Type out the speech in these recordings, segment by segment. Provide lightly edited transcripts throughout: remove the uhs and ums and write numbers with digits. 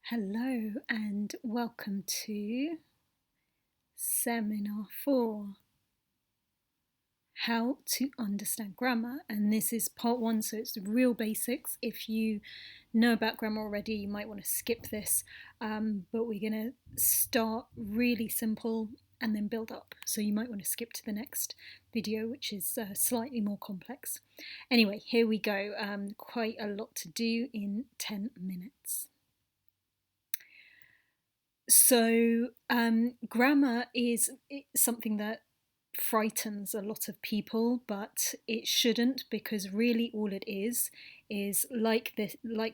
Hello and welcome to Seminar 4, How to Understand Grammar. And this is part 1, so it's the real basics. If you know about grammar already, you might want to skip this, but we're going to start really simple and then build up. So you might want to skip to the next video, which is slightly more complex. Anyway, here we go. Quite a lot to do in 10 minutes. So, grammar is something that frightens a lot of people, but it shouldn't, because really all it is like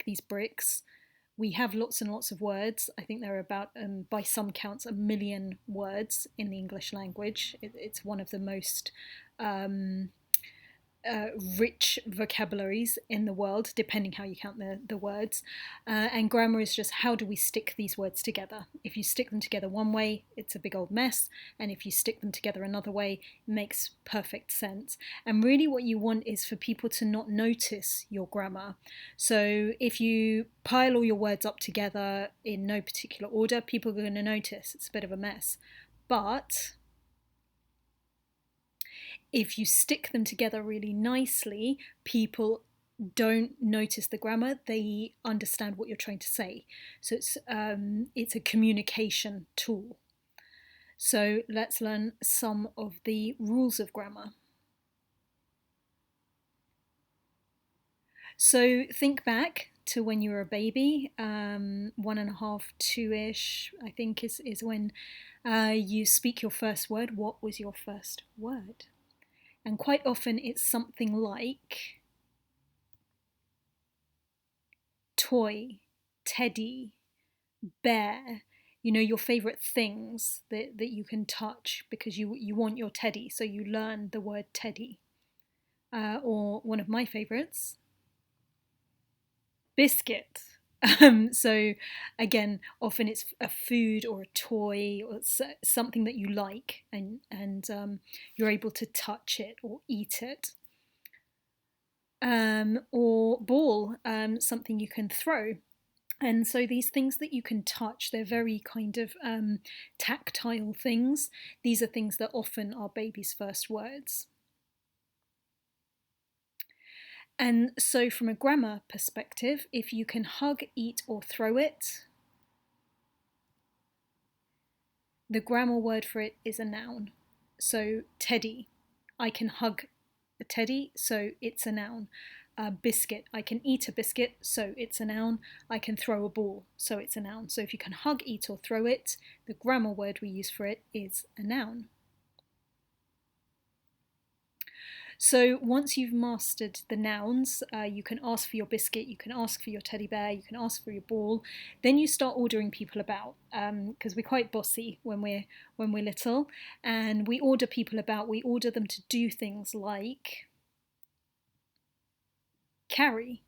these bricks. We have lots and lots of words. I think there are about, by some counts, 1,000,000 words in the English language. It's one of the most rich vocabularies in the world, depending how you count the words. And grammar is just how do we stick these words together. If you stick them together one way, it's a big old mess. And if you stick them together another way, it makes perfect sense. And really what you want is for people to not notice your grammar. So if you pile all your words up together in no particular order, people are going to notice it's a bit of a mess. But if you stick them together really nicely, people don't notice the grammar, they understand what you're trying to say. So it's a communication tool. So let's learn some of the rules of grammar. So think back to when you were a baby, 1.5, 2-ish, I think is when you speak your first word. What was your first word? And quite often it's something like toy, teddy, bear, your favourite things that you can touch because you want your teddy, so you learn the word teddy. Or one of my favourites, biscuit. So again, often it's a food or a toy or something that you like, and you're able to touch it or eat it. Or ball, something you can throw. And so these things that you can touch, they're very kind of tactile things. These are things that often are babies' first words. And so from a grammar perspective, if you can hug, eat, or throw it, the grammar word for it is a noun. So teddy, I can hug a teddy, so it's a noun. Biscuit, I can eat a biscuit, so it's a noun. I can throw a ball, so it's a noun. So if you can hug, eat, or throw it, the grammar word we use for it is a noun. So once you've mastered the nouns, you can ask for your biscuit, you can ask for your teddy bear, you can ask for your ball. Then you start ordering people about, because we're quite bossy when we're little, and we order people about. We order them to do things like carry.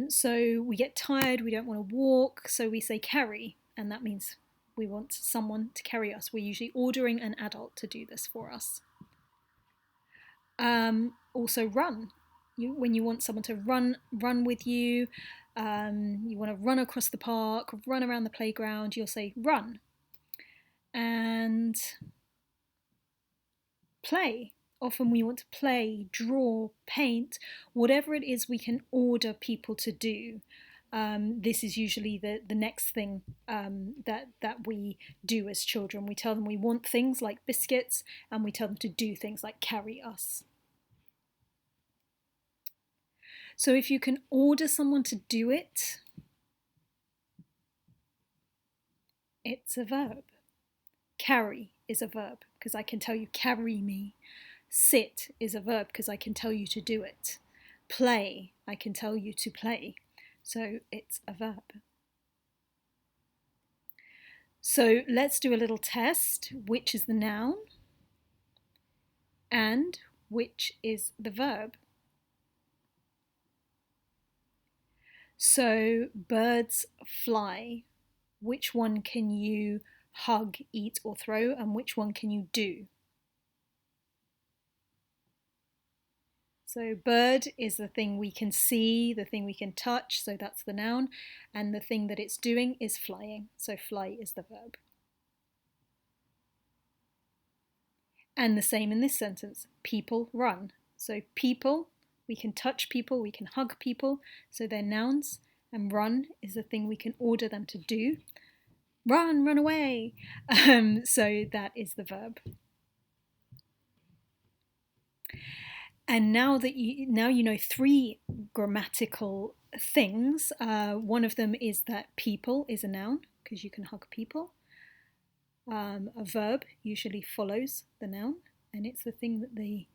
So we get tired, we don't want to walk, so we say carry, and that means we want someone to carry us. We're usually ordering an adult to do this for us. Also run. When you want someone to run with you, you want to run across the park, run around the playground, you'll say run. And play. Often we want to play, draw, paint, whatever it is we can order people to do. This is usually the next thing that we do as children. We tell them we want things like biscuits, and we tell them to do things like carry us. So if you can order someone to do it, it's a verb. Carry is a verb because I can tell you carry me. Sit is a verb because I can tell you to do it. Play, I can tell you to play. So it's a verb. So let's do a little test. Which is the noun and which is the verb? So birds fly. Which one can you hug, eat, or throw, and which one can you do? So bird is the thing we can see, the thing we can touch, so that's the noun, and the thing that it's doing is flying, so fly is the verb. And the same in this sentence, people run. So people, we can touch people, we can hug people, so they're nouns, and run is the thing we can order them to do. Run, run away. So that is the verb. And now you know three grammatical things. One of them is that people is a noun, because you can hug people. A verb usually follows the noun, and it's the thing that the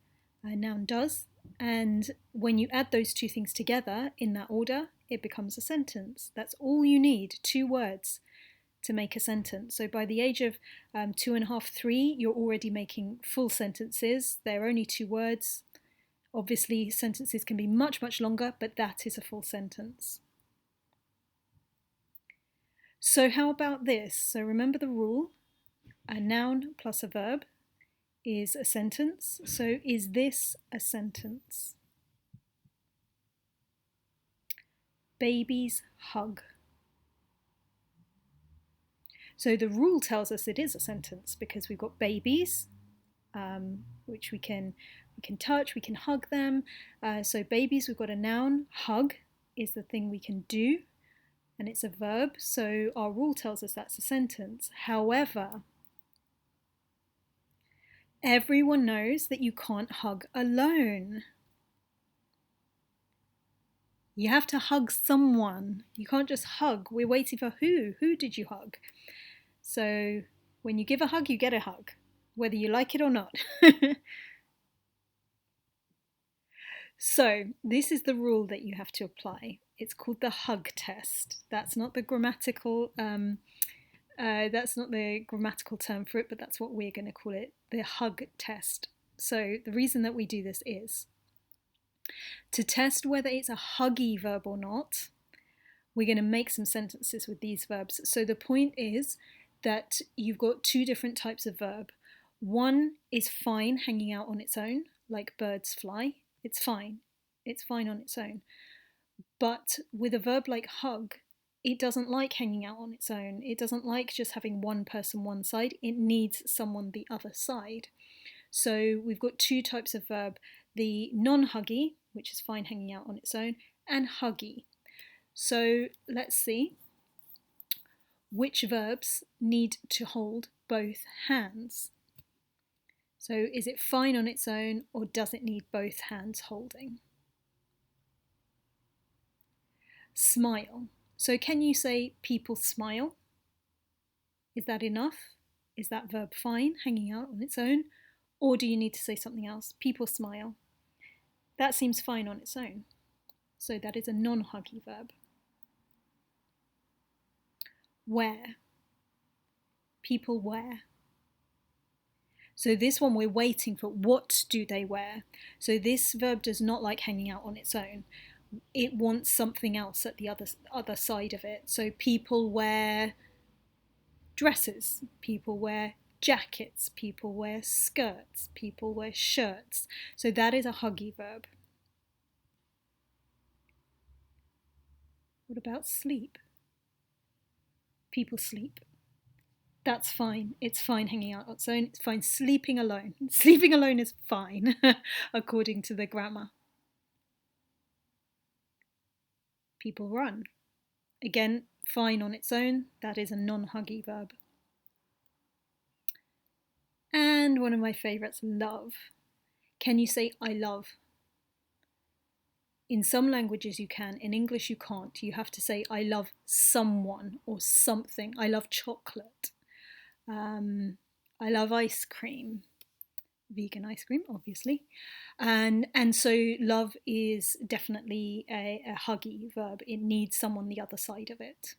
noun does. And when you add those two things together in that order, it becomes a sentence. That's all you need, 2 words to make a sentence. So by the age of 2.5, 3, you're already making full sentences. They're only 2 words. Obviously, sentences can be much, much longer, but that is a full sentence. So how about this? So remember the rule, a noun plus a verb is a sentence. So is this a sentence? Babies hug. So the rule tells us it is a sentence because we've got babies, which we can touch, we can hug them. So babies, we've got a noun. Hug is the thing we can do, and it's a verb. So our rule tells us that's a sentence. However, everyone knows that you can't hug alone. You have to hug someone. You can't just hug. We're waiting for who? Who did you hug? So when you give a hug, you get a hug, whether you like it or not. So this is the rule that you have to apply. It's called the hug test. That's not the grammatical term for it, but that's what we're going to call it, the hug test. So the reason that we do this is to test whether it's a huggy verb or not. We're going to make some sentences with these verbs. So the point is that you've got 2 different types of verb. One is fine, hanging out on its own, like birds fly. It's fine. It's fine on its own. But with a verb like hug, it doesn't like hanging out on its own. It doesn't like just having one person one side. It needs someone the other side. So we've got 2 types of verb, the non-huggy, which is fine hanging out on its own, and huggy. So let's see which verbs need to hold both hands. So is it fine on its own, or does it need both hands holding? Smile. So can you say people smile? Is that enough? Is that verb fine, hanging out on its own? Or do you need to say something else? People smile. That seems fine on its own. So that is a non-huggy verb. Wear. People wear. So this one we're waiting for, what do they wear? So this verb does not like hanging out on its own. It wants something else at the other side of it. So people wear dresses, people wear jackets, people wear skirts, people wear shirts. So that is a huggy verb. What about sleep? People sleep. That's fine. It's fine hanging out on its own. It's fine sleeping alone. Sleeping alone is fine, according to the grammar. People run. Again, fine on its own. That is a non-huggy verb. And one of my favourites, love. Can you say I love? In some languages you can, in English you can't. You have to say I love someone or something. I love chocolate. I love ice cream, vegan ice cream, obviously. And so love is definitely a huggy verb. It needs someone the other side of it.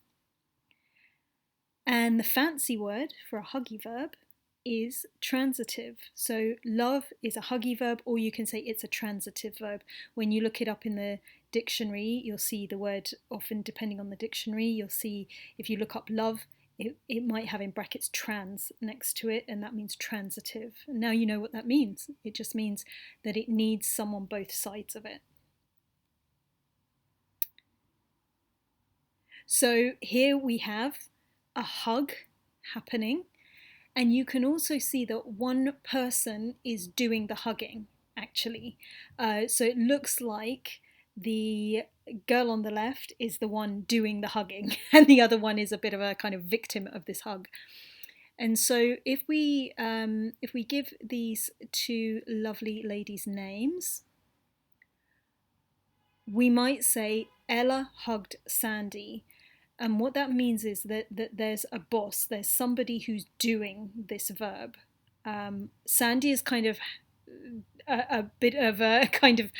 And the fancy word for a huggy verb is transitive. So love is a huggy verb, or you can say it's a transitive verb. When you look it up in the dictionary, you'll see the word, often depending on the dictionary, you'll see if you look up love, it might have in brackets trans next to it, and that means transitive. And now you know what that means. It just means that it needs some on both sides of it. So here we have a hug happening, and you can also see that one person is doing the hugging, actually. So it looks like the girl on the left is the one doing the hugging, and the other one is a bit of a kind of victim of this hug. And so if we give these two lovely ladies names, we might say Ella hugged Sandy. And what that means is that there's a boss, there's somebody who's doing this verb. Sandy is kind of a bit of a kind of,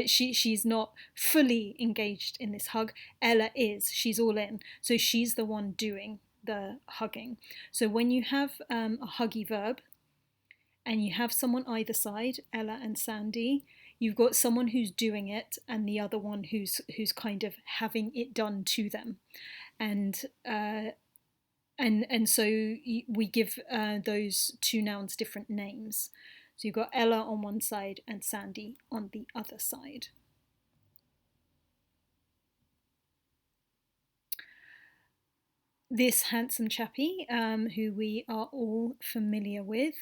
she's not fully engaged in this hug. Ella is, she's all in. So she's the one doing the hugging. So when you have a huggy verb and you have someone either side, Ella and Sandy, you've got someone who's doing it and the other one who's kind of having it done to them. And so we give those two nouns different names. So you've got Ella on one side and Sandy on the other side. This handsome chappie, who we are all familiar with,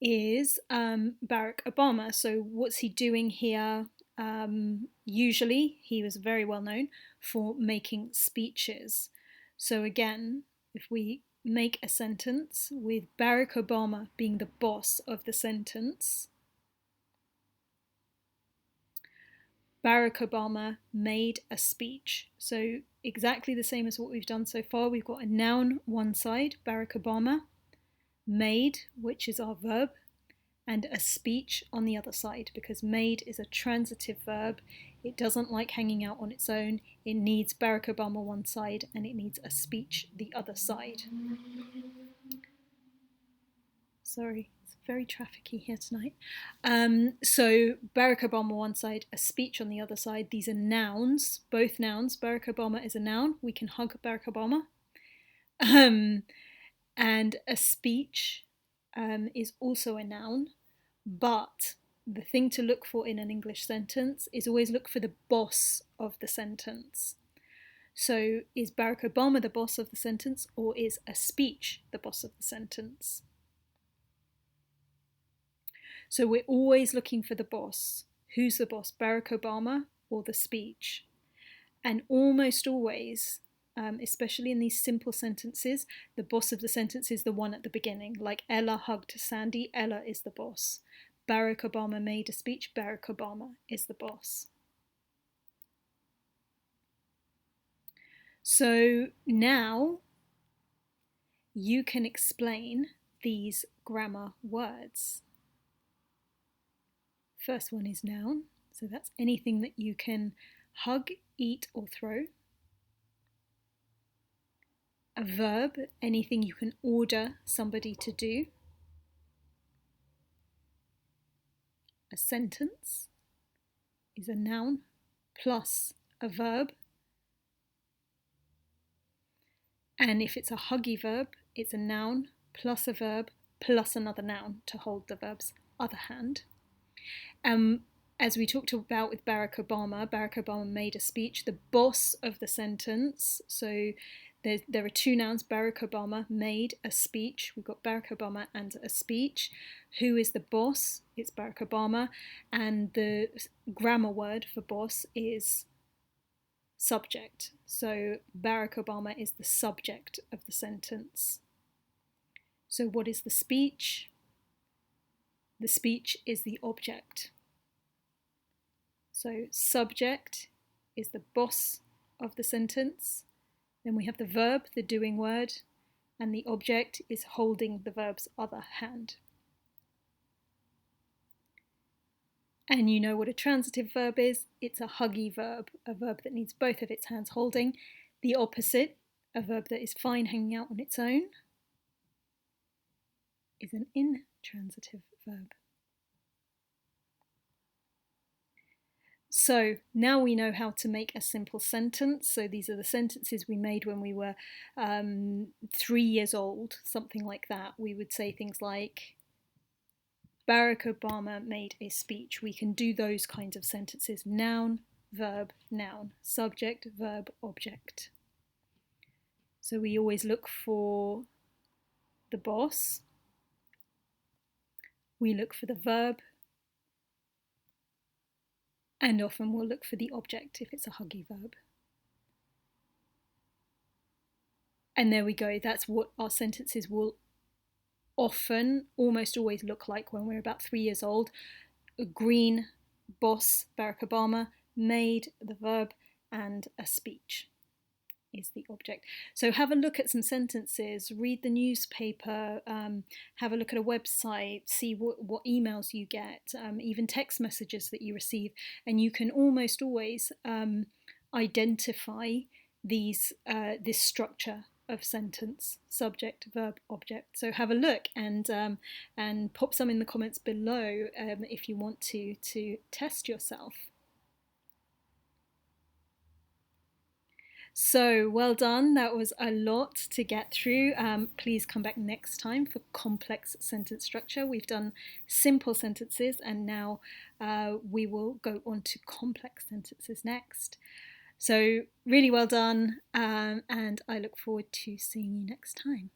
is Barack Obama. So what's he doing here? Usually he was very well known for making speeches. So again, if we make a sentence with Barack Obama being the boss of the sentence, Barack Obama made a speech. So exactly the same as what we've done so far. We've got a noun one side, Barack Obama, made, which is our verb, and a speech on the other side, because made is a transitive verb. It doesn't like hanging out on its own. It needs Barack Obama one side and it needs a speech the other side. Sorry, it's very trafficy here tonight. So Barack Obama one side, a speech on the other side. These are nouns, both nouns. Barack Obama is a noun. We can hug Barack Obama. And a speech is also a noun, but the thing to look for in an English sentence is always look for the boss of the sentence. So is Barack Obama the boss of the sentence, or is a speech the boss of the sentence? So we're always looking for the boss. Who's the boss, Barack Obama or the speech? And almost always, especially in these simple sentences, the boss of the sentence is the one at the beginning. Like Ella hugged Sandy, Ella is the boss. Barack Obama made a speech, Barack Obama is the boss. So now you can explain these grammar words. First one is noun, so that's anything that you can hug, eat, or throw. A verb, anything you can order somebody to do. A sentence is a noun plus a verb. And if it's a huggy verb, it's a noun plus a verb plus another noun to hold the verb's other hand. As we talked about with Barack Obama made a speech. The boss of the sentence, so there are two nouns. Barack Obama made a speech. We've got Barack Obama and a speech. Who is the boss? It's Barack Obama. And the grammar word for boss is subject. So Barack Obama is the subject of the sentence. So what is the speech? The speech is the object. So subject is the boss of the sentence. Then we have the verb, the doing word, and the object is holding the verb's other hand. And you know what a transitive verb is. It's a huggy verb, a verb that needs both of its hands holding. The opposite, a verb that is fine hanging out on its own, is an intransitive verb. So now we know how to make a simple sentence. So these are the sentences we made when we were 3 years old, something like that. We would say things like, Barack Obama made a speech. We can do those kinds of sentences. Noun, verb, noun. Subject, verb, object. So we always look for the boss. We look for the verb. And often we'll look for the object if it's a huggy verb. And there we go. That's what our sentences will often, almost always look like when we're about 3 years old. A green, boss, Barack Obama, made, the verb, and a speech is the object. So have a look at some sentences, read the newspaper, have a look at a website, see what emails you get, even text messages that you receive, and you can almost always identify this structure of sentence: subject, verb, object. So have a look and pop some in the comments below if you want to test yourself. So well done, that was a lot to get through. Please come back next time for complex sentence structure. We've done simple sentences and now we will go on to complex sentences next. So really well done, and I look forward to seeing you next time.